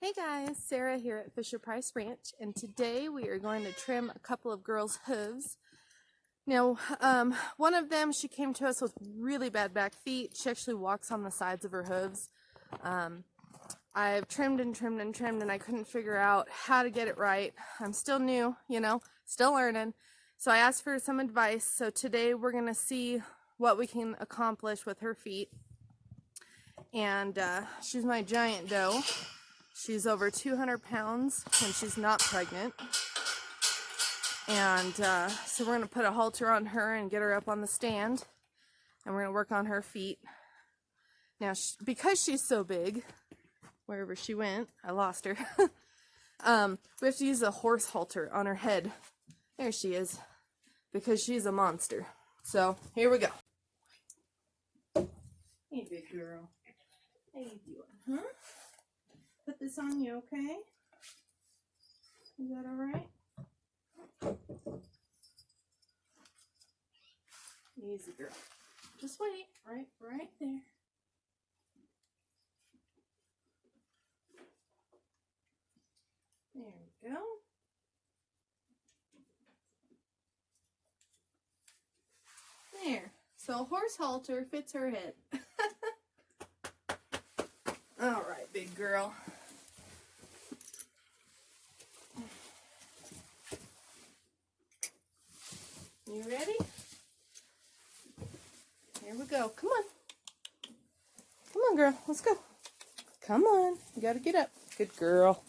Hey guys, Sarah here at Fisher Price Ranch, and today we are going to trim a couple of girls' hooves. Now, one of them, she came to us with really bad back feet. She actually walks on the sides of her hooves. I've trimmed and trimmed and trimmed, and I couldn't figure out how to get it right. I'm still new, still learning. So I asked for some advice. So today we're going to see what we can accomplish with her feet. And she's my giant doe. She's over 200 pounds when she's not pregnant. And so we're going to put a halter on her and get her up on the stand. And we're going to work on her feet. Now, because she's so big, wherever she went, I lost her. We have to use a horse halter on her head. There she is. Because she's a monster. So, here we go. Hey, big girl. How you doing, huh? Put this on you, okay? Is that alright? Easy, girl. Just wait. Right there. There we go. There. So a horse halter fits her head. Alright, big girl. You ready? Here we go. Come on. Come on, girl. Let's go. Come on. You gotta get up. Good girl.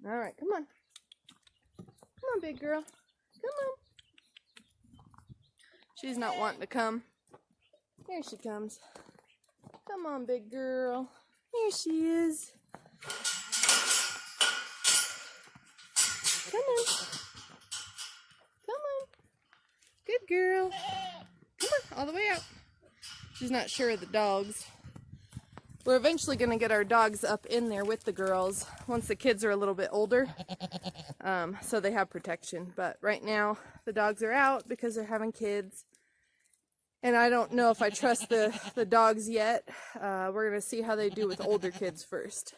Alright, come on. Come on, big girl. Come on. She's not wanting to come. Here she comes. Come on, big girl. Here she is. Come on. Come on. Good girl. Come on, all the way out. She's not sure of the dogs. We're eventually going to get our dogs up in there with the girls once the kids are a little bit older, so they have protection. But right now, the dogs are out because they're having kids. And I don't know if I trust the dogs yet. We're going to see how they do with older kids first.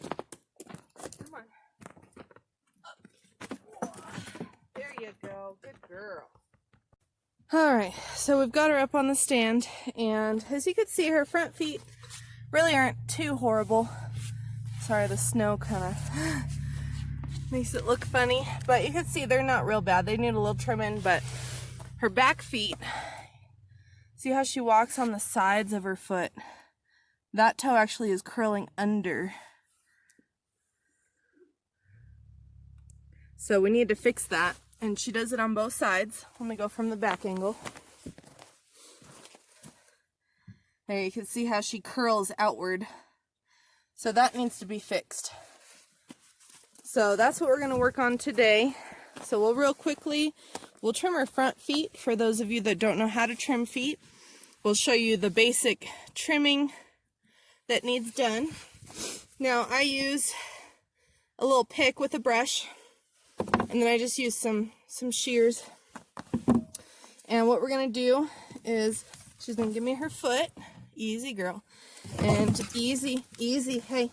Come on. There you go. Good girl. Alright, so we've got her up on the stand, and as you can see, her front feet really aren't too horrible. Sorry, the snow kind of makes it look funny, but you can see they're not real bad. They need a little trimming, but her back feet, see how she walks on the sides of her foot? That toe actually is curling under. So we need to fix that. And she does it on both sides. Let me go from the back angle. There, you can see how she curls outward. So that needs to be fixed. So that's what we're going to work on today. So we'll trim her front feet. For those of you that don't know how to trim feet, we'll show you the basic trimming that needs done. Now I use a little pick with a brush. And then I just use some shears. And what we're going to do is she's going to give me her foot. Easy, girl. And easy. Hey,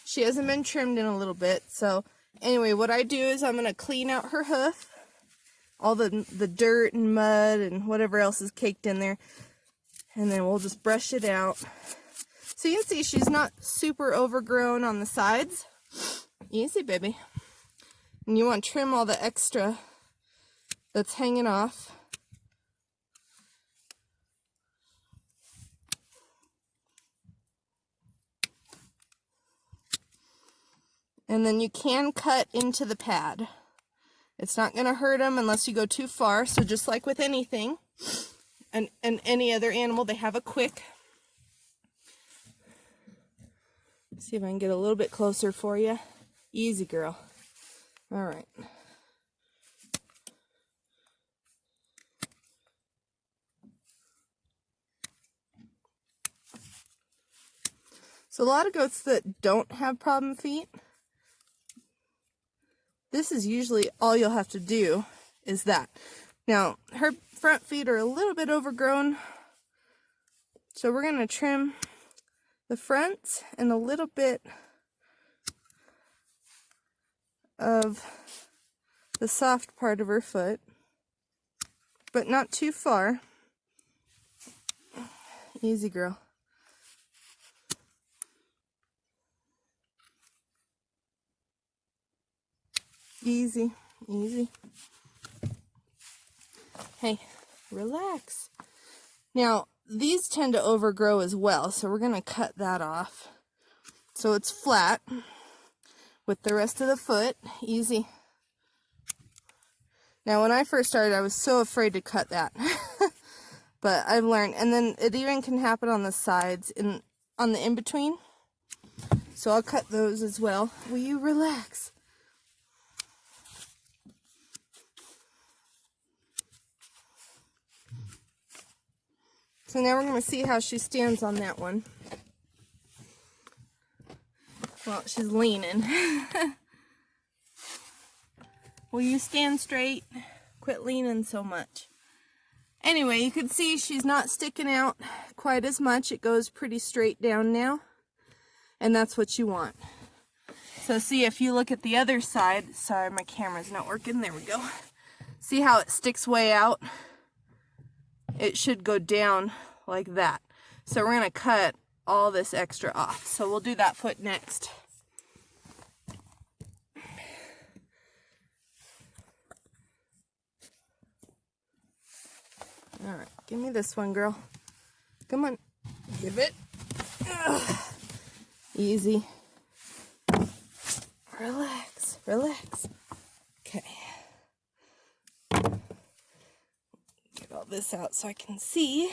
she hasn't been trimmed in a little bit. So anyway, what I do is I'm going to clean out her hoof. All the dirt and mud and whatever else is caked in there. And then we'll just brush it out. So you can see she's not super overgrown on the sides. Easy, baby. And you want to trim all the extra that's hanging off. And then you can cut into the pad. It's not going to hurt them unless you go too far. So just like with anything, and any other animal, they have a quick. See if I can get a little bit closer for you. Easy, girl. All right. So a lot of goats that don't have problem feet, this is usually all you'll have to do is that. Now, her front feet are a little bit overgrown. So we're going to trim the front and a little bit of the soft part of her foot, but not too far. Easy, girl. Easy, easy. Hey, relax. Now, these tend to overgrow as well, so we're going to cut that off so it's flat with the rest of the foot. Easy. Now, when I first started, I was so afraid to cut that. But I've learned, and then it even can happen on the sides, on the in-between. So I'll cut those as well. Will you relax? So now we're going to see how she stands on that one. Well, she's leaning. Will you stand straight? Quit leaning so much. Anyway, you can see she's not sticking out quite as much. It goes pretty straight down now. And that's what you want. So see, if you look at the other side, sorry, my camera's not working. There we go. See how it sticks way out? It should go down like that. So we're going to cut all this extra off. So we'll do that foot next. All right, give me this one, girl. Come on, give it. Ugh. Easy. Relax, relax. Okay. Get all this out so I can see.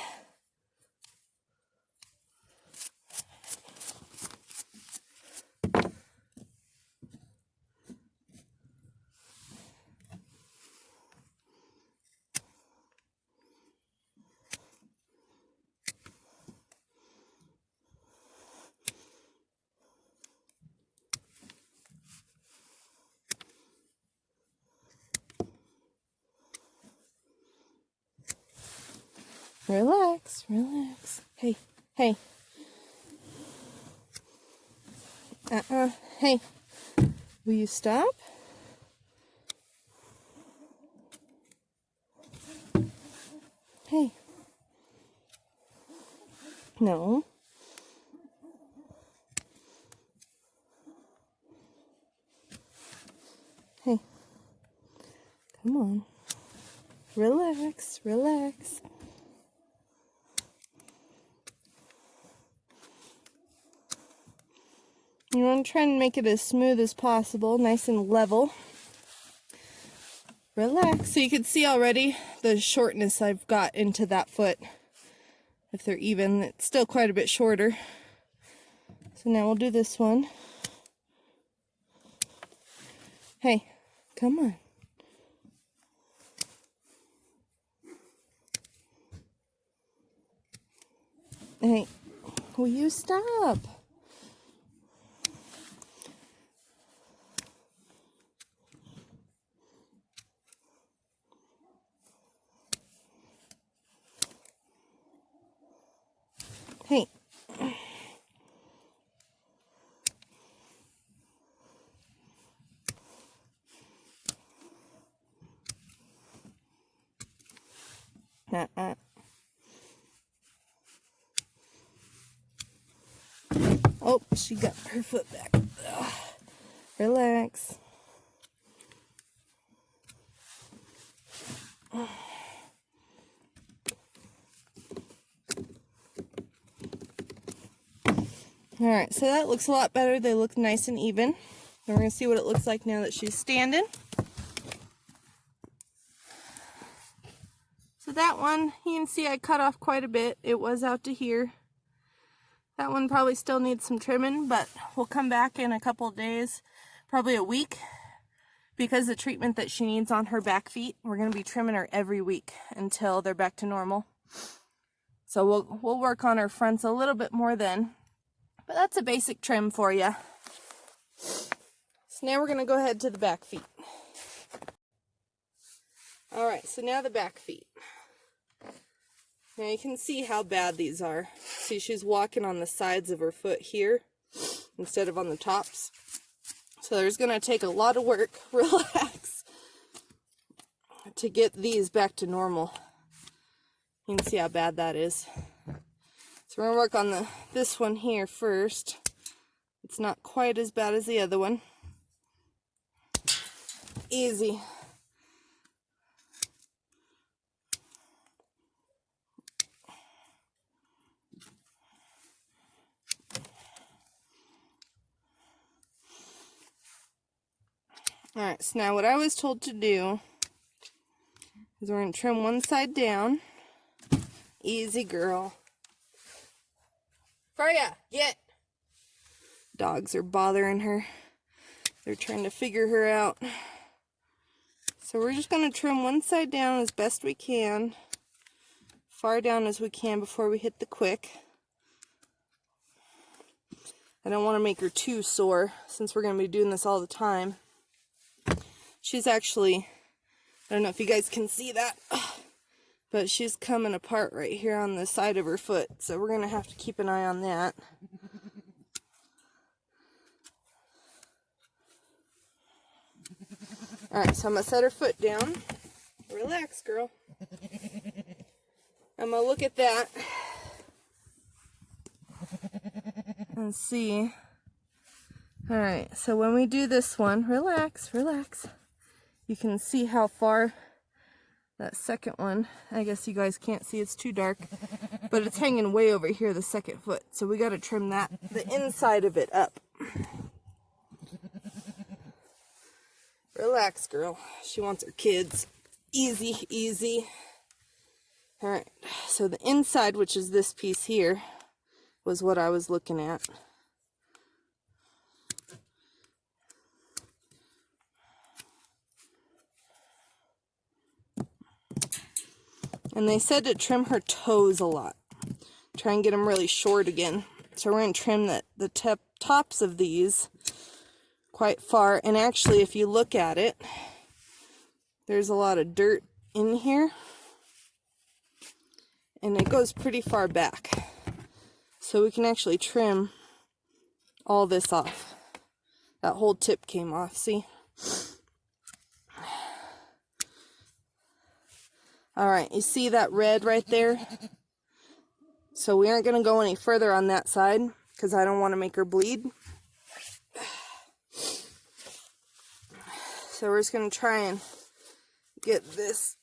Relax, relax. Hey, hey. Hey. Will you stop? Hey. No. Hey. Come on. Relax, relax. You want to try and make it as smooth as possible, nice and level. Relax. So you can see already the shortness I've got into that foot. If they're even, it's still quite a bit shorter. So now we'll do this one. Hey, come on. Hey, will you stop? Hey. Oh, she got her foot back. Ugh. Relax. Alright, so that looks a lot better. They look nice and even. And we're going to see what it looks like now that she's standing. So that one, you can see I cut off quite a bit. It was out to here. That one probably still needs some trimming, but we'll come back in a couple of days, probably a week, because the treatment that she needs on her back feet, we're going to be trimming her every week until they're back to normal. So we'll work on her fronts a little bit more then. But that's a basic trim for you. So now we're going to go ahead to the back feet. Alright, so now the back feet. Now you can see how bad these are. See, she's walking on the sides of her foot here instead of on the tops. So there's going to take a lot of work, relax, to get these back to normal. You can see how bad that is. So we're going to work on this one here first. It's not quite as bad as the other one. Easy. Alright, so now what I was told to do is we're going to trim one side down. Easy, girl. Freya, get! Dogs are bothering her. They're trying to figure her out. So we're just going to trim one side down as best we can. Far down as we can before we hit the quick. I don't want to make her too sore since we're going to be doing this all the time. She's actually, I don't know if you guys can see that, but she's coming apart right here on the side of her foot. So we're going to have to keep an eye on that. Alright, so I'm going to set her foot down. Relax, girl. I'm going to look at that and see. Alright, so when we do this one, relax, relax. You can see how far that second one, I guess you guys can't see, it's too dark, but it's hanging way over here, the second foot. So we got to trim that, the inside of it up. Relax, girl. She wants her kids. Easy, easy. Alright, so the inside, which is this piece here, was what I was looking at. And they said to trim her toes a lot. Try and get them really short again. So we're going to trim the tops of these quite far. And actually, if you look at it, there's a lot of dirt in here. And it goes pretty far back. So we can actually trim all this off. That whole tip came off, see? Alright, you see that red right there? So we aren't going to go any further on that side because I don't want to make her bleed. So we're just going to try and get this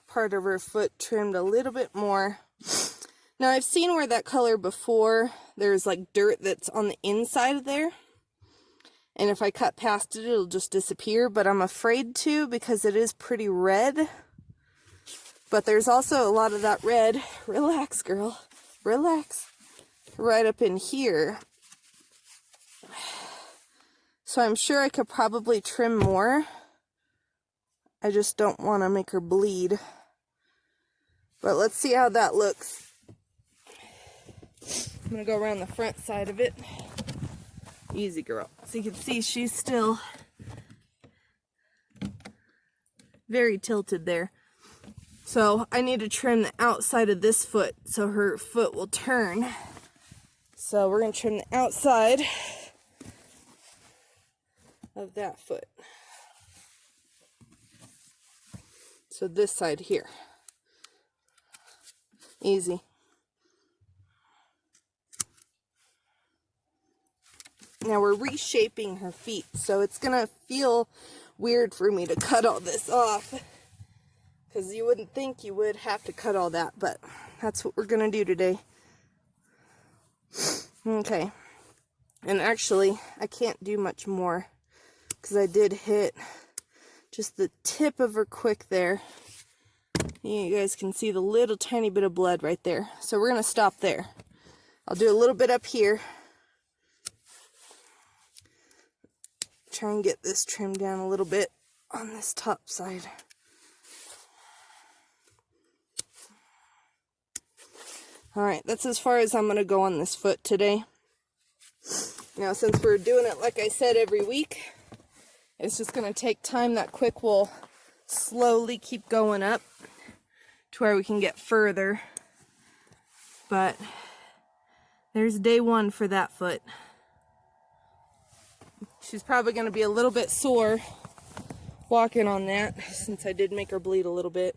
part of her foot trimmed a little bit more. Now I've seen where that color before, there's like dirt that's on the inside of there. And if I cut past it, it'll just disappear. But I'm afraid to because it is pretty red. But there's also a lot of that red. Relax, girl. Relax. Right up in here. So I'm sure I could probably trim more. I just don't want to make her bleed. But let's see how that looks. I'm going to go around the front side of it. Easy, girl. So you can see she's still very tilted there. So I need to trim the outside of this foot so her foot will turn. So we're going to trim the outside of that foot. So this side here. Easy. Now we're reshaping her feet, so it's going to feel weird for me to cut all this off. Because you wouldn't think you would have to cut all that, but that's what we're going to do today. Okay. And actually, I can't do much more. Because I did hit just the tip of her quick there. You guys can see the little tiny bit of blood right there. So we're going to stop there. I'll do a little bit up here. Try and get this trimmed down a little bit on this top side. Alright, that's as far as I'm going to go on this foot today. Now, since we're doing it, like I said, every week, it's just going to take time. That quick will slowly keep going up to where we can get further. But there's day one for that foot. She's probably going to be a little bit sore walking on that, since I did make her bleed a little bit.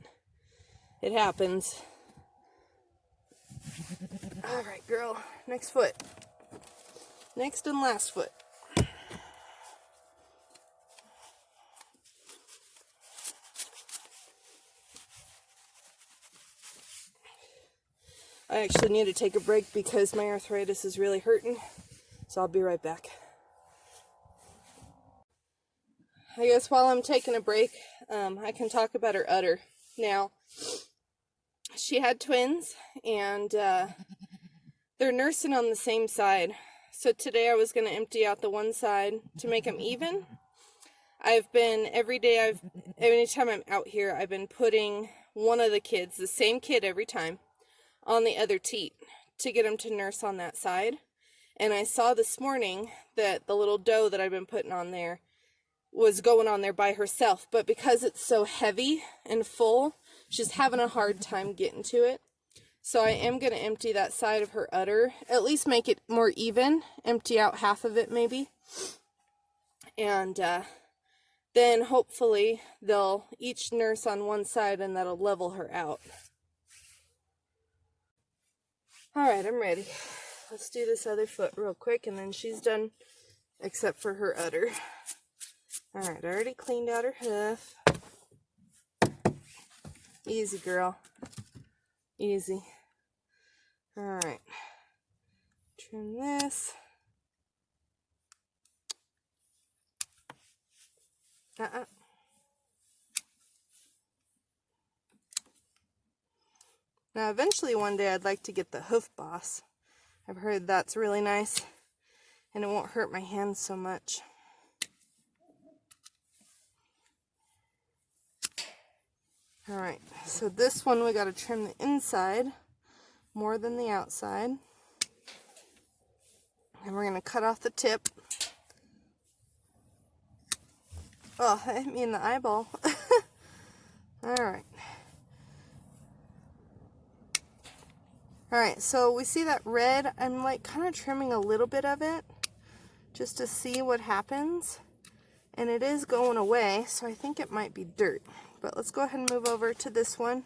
It happens. All right, girl. Next foot. Next and last foot. I actually need to take a break because my arthritis is really hurting, so I'll be right back. I guess while I'm taking a break, I can talk about her udder. Now, she had twins, and they're nursing on the same side. So today I was going to empty out the one side to make them even. Anytime I'm out here, I've been putting one of the kids, the same kid every time, on the other teat to get them to nurse on that side. And I saw this morning that the little doe that I've been putting on there was going on there by herself, but because it's so heavy and full, she's having a hard time getting to it. So I am going to empty that side of her udder, at least make it more even, empty out half of it maybe, and then hopefully they'll each nurse on one side and that'll level her out. Alright, I'm ready. Let's do this other foot real quick and then she's done, except for her udder. Alright, I already cleaned out her hoof. Easy, girl. Easy. Alright. Trim this. Now, eventually one day I'd like to get the hoof boss. I've heard that's really nice, and it won't hurt my hands so much. Alright, so this one we got to trim the inside more than the outside. And we're going to cut off the tip. Oh, that hit me in the eyeball. Alright. Alright, so we see that red. I'm like kind of trimming a little bit of it just to see what happens. And it is going away, so I think it might be dirt. But let's go ahead and move over to this one.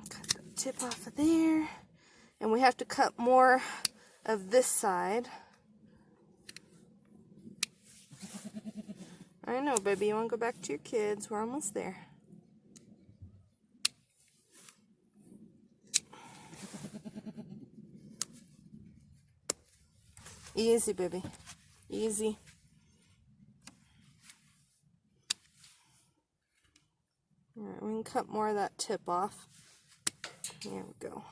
Cut the tip off of there. And we have to cut more of this side. I know, baby, you want to go back to your kids. We're almost there. Easy, baby. Easy. Alright, we can cut more of that tip off. There we go.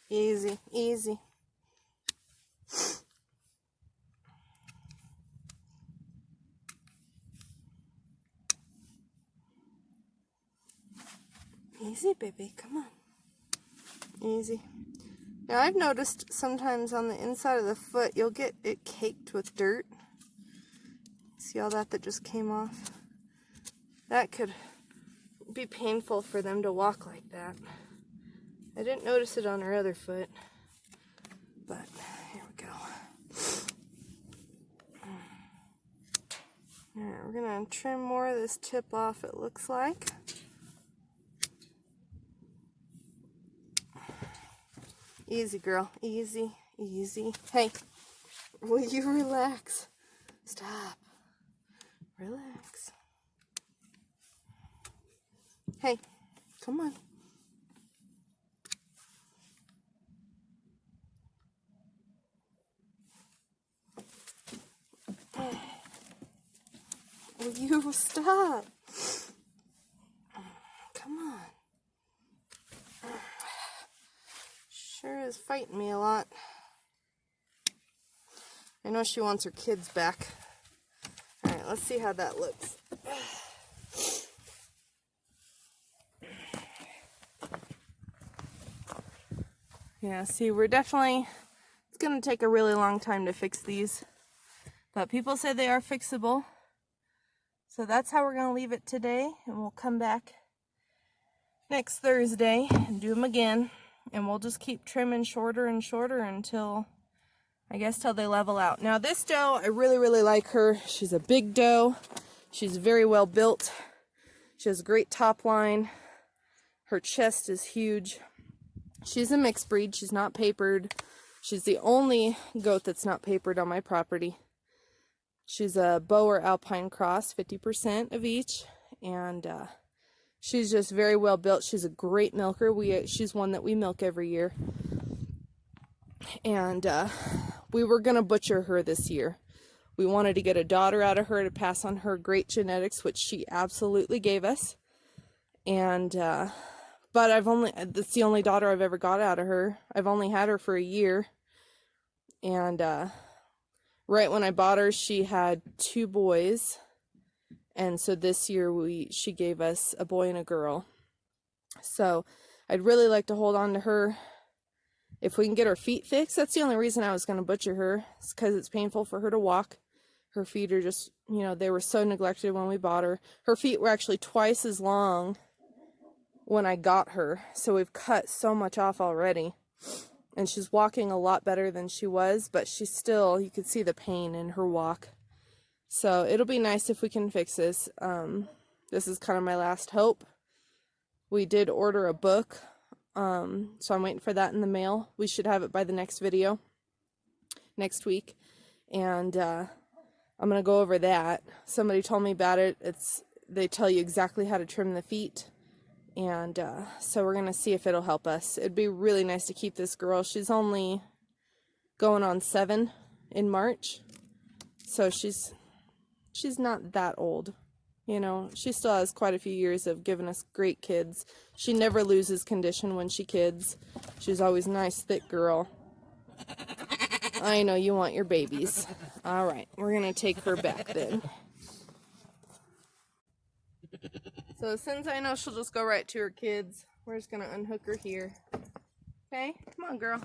Easy, easy. Easy, baby, come on. Easy. Now, I've noticed sometimes on the inside of the foot, you'll get it caked with dirt. See all that just came off? That could be painful for them to walk like that. I didn't notice it on her other foot, but here we go. Alright, we're going to trim more of this tip off, it looks like. Easy, girl. Easy, easy. Hey, will you relax? Stop. Relax. Hey, come on. Will you stop? Come on. Sure is fighting me a lot. I know she wants her kids back. Alright, let's see how that looks. Yeah, see, it's going to take a really long time to fix these. But people say they are fixable. So that's how we're going to leave it today. And we'll come back next Thursday and do them again. And we'll just keep trimming shorter and shorter until, I guess, till they level out. Now this doe, I really, really like her. She's a big doe. She's very well built. She has a great top line. Her chest is huge. She's a mixed breed. She's not papered. She's the only goat that's not papered on my property. She's a Boer Alpine cross, 50% of each. And she's just very well built. She's a great milker. She's one that we milk every year. And we were going to butcher her this year. We wanted to get a daughter out of her to pass on her great genetics, which she absolutely gave us. And but that's the only daughter I've ever got out of her. I've only had her for a year. And right when I bought her, she had 2 boys. And so this year she gave us a boy and a girl. So I'd really like to hold on to her. If we can get her feet fixed, that's the only reason I was going to butcher her. It's because it's painful for her to walk. Her feet are just, they were so neglected when we bought her. Her feet were actually twice as long when I got her. So we've cut so much off already. And she's walking a lot better than she was, but she's still, you can see the pain in her walk. So it'll be nice if we can fix this. This is kind of my last hope. We did order a book, so I'm waiting for that in the mail. We should have it by the next video, next week. And I'm going to go over that. Somebody told me about it. They tell you exactly how to trim the feet. And so we're going to see if it'll help us. It'd be really nice to keep this girl. She's only going on 7 in March. So she's not that old. She still has quite a few years of giving us great kids. She never loses condition when she kids. She's always a nice, thick girl. I know you want your babies. All right, we're going to take her back then. So as soon as I know she'll just go right to her kids, we're just going to unhook her here. Okay, come on, girl.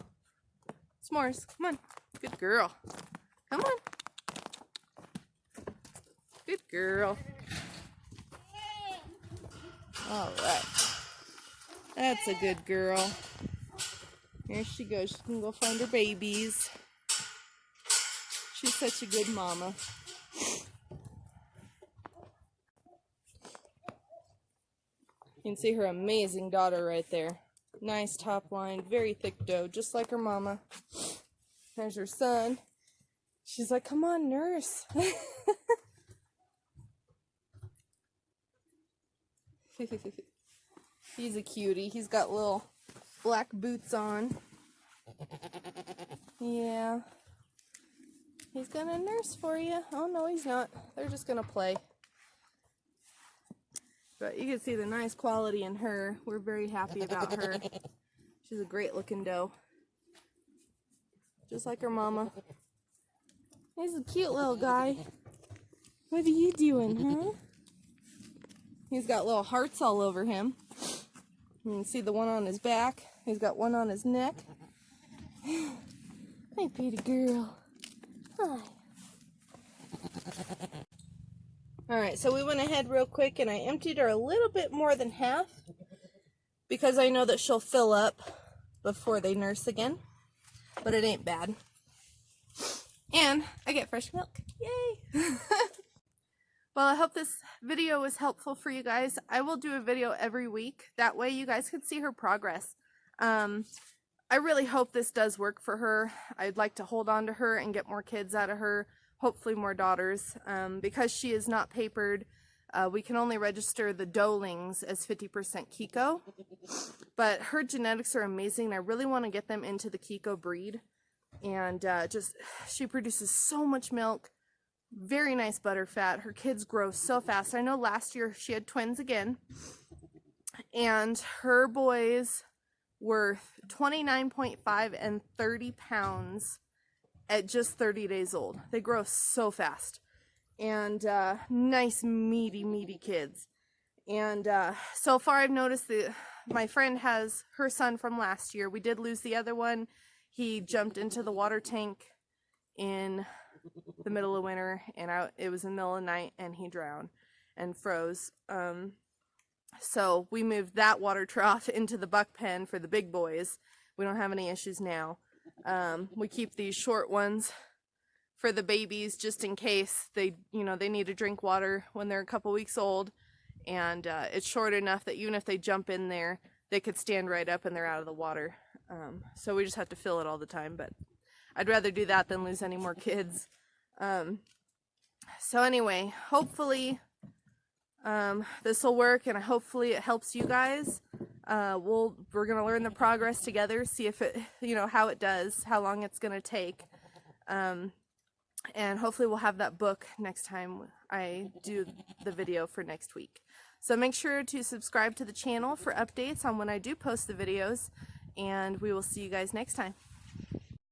S'mores, come on. Good girl. Come on. Good girl. All right. That's a good girl. Here she goes. She can go find her babies. She's such a good mama. You can see her amazing daughter right there. Nice top line, very thick doe, just like her mama. There's her son. She's like, come on, nurse. He's a cutie. He's got little black boots on. Yeah. He's gonna nurse for you. Oh, no, he's not. They're just gonna play. But you can see the nice quality in her. We're very happy about her. She's a great looking doe. Just like her mama. He's a cute little guy. What are you doing, huh? He's got little hearts all over him. You can see the one on his back. He's got one on his neck. Hi, pretty girl. Hi. Alright, so we went ahead real quick and I emptied her a little bit more than half because I know that she'll fill up before they nurse again. But it ain't bad. And I get fresh milk. Yay! Well, I hope this video was helpful for you guys. I will do a video every week. That way you guys can see her progress. I really hope this does work for her. I'd like to hold on to her and get more kids out of her. Hopefully more daughters. Because she is not papered, we can only register the doelings as 50% Kiko. But her genetics are amazing. And I really want to get them into the Kiko breed. And she produces so much milk. Very nice butter fat. Her kids grow so fast. I know last year she had twins again. And her boys were 29.5 and 30 pounds at just 30 days old. They grow so fast. And nice, meaty kids. And so far I've noticed my friend has her son from last year. We did lose the other one. He jumped into the water tank in the middle of winter, and it was in the middle of the night, and he drowned and froze. So we moved that water trough into the buck pen for the big boys. We don't have any issues now. We keep these short ones for the babies just in case they need to drink water when they're a couple weeks old. And it's short enough that even if they jump in there, they could stand right up and they're out of the water. So we just have to fill it all the time, but I'd rather do that than lose any more kids. So anyway, hopefully this will work, and hopefully it helps you guys. We're gonna learn the progress together, see if it, how it does, how long it's gonna take. And hopefully we'll have that book next time I do the video for next week. So make sure to subscribe to the channel for updates on when I do post the videos, and we will see you guys next time.